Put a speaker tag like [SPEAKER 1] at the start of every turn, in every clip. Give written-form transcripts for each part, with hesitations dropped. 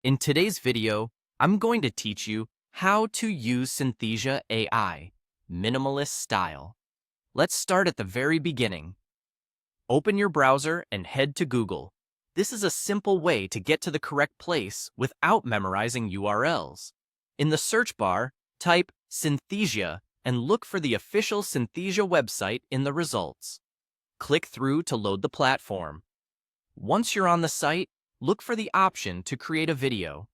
[SPEAKER 1] In today's video, I'm going to teach you how to use Synthesia AI, minimalist style. Let's start at the very beginning. Open your browser and head to Google. This is a simple way to get to the correct place without memorizing URLs. In the search bar, type Synthesia and look for the official Synthesia website in the results. Click through to load the platform. Once you're on the site, look for the option to create a video.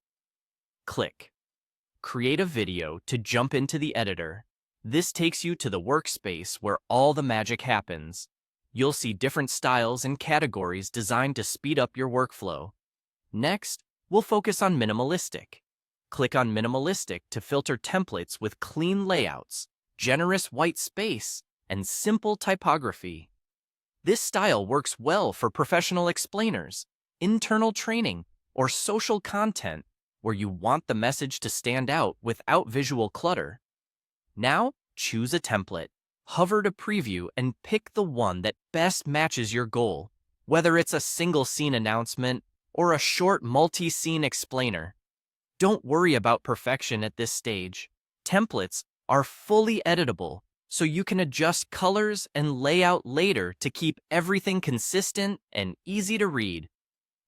[SPEAKER 1] Click Create a video to jump into the editor. This takes you to the workspace where all the magic happens. You'll see different styles and categories designed to speed up your workflow. Next, we'll focus on minimalistic. Click on minimalistic to filter templates with clean layouts, generous white space, and simple typography. This style works well for professional explainers, internal training, or social content where you want the message to stand out without visual clutter. Now, choose a template. Hover to preview and pick the one that best matches your goal, whether it's a single scene announcement or a short multi-scene explainer. Don't worry about perfection at this stage. Templates are fully editable, so you can adjust colors and layout later to keep everything consistent and easy to read.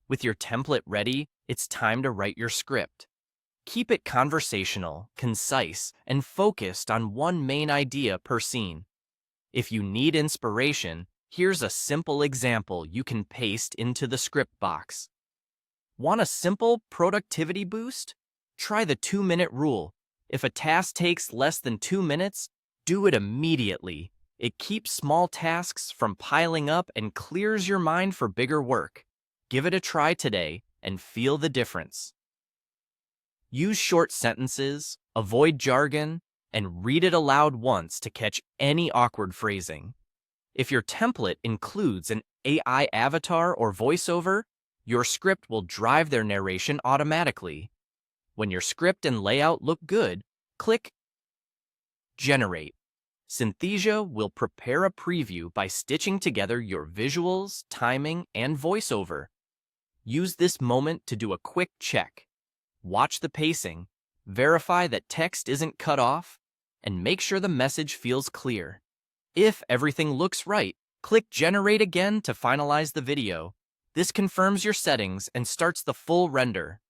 [SPEAKER 1] With your template ready, it's time to write your script. Keep it conversational, concise, and focused on one main idea per scene. If you need inspiration, here's a simple example you can paste into the script box. Want a simple productivity boost? Try the 2-minute rule. If a task takes less than 2 minutes, do it immediately. It keeps small tasks from piling up and clears your mind for bigger work. Give it a try today and feel the difference. Use short sentences, avoid jargon, and read it aloud once to catch any awkward phrasing. If your template includes an AI avatar or voiceover, your script will drive their narration automatically. When your script and layout look good, click Generate. Synthesia will prepare a preview by stitching together your visuals, timing, and voiceover. Use this moment to do a quick check. Watch the pacing, verify that text isn't cut off, and make sure the message feels clear. If everything looks right, click Generate again to finalize the video. This confirms your settings and starts the full render.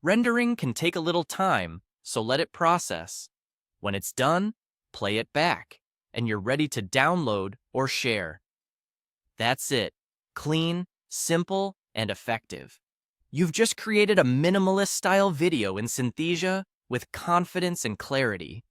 [SPEAKER 1] Rendering can take a little time, so let it process. When it's done, play it back, and you're ready to download or share. That's it. Clean, simple, and effective. You've just created a minimalist-style video in Synthesia with confidence and clarity.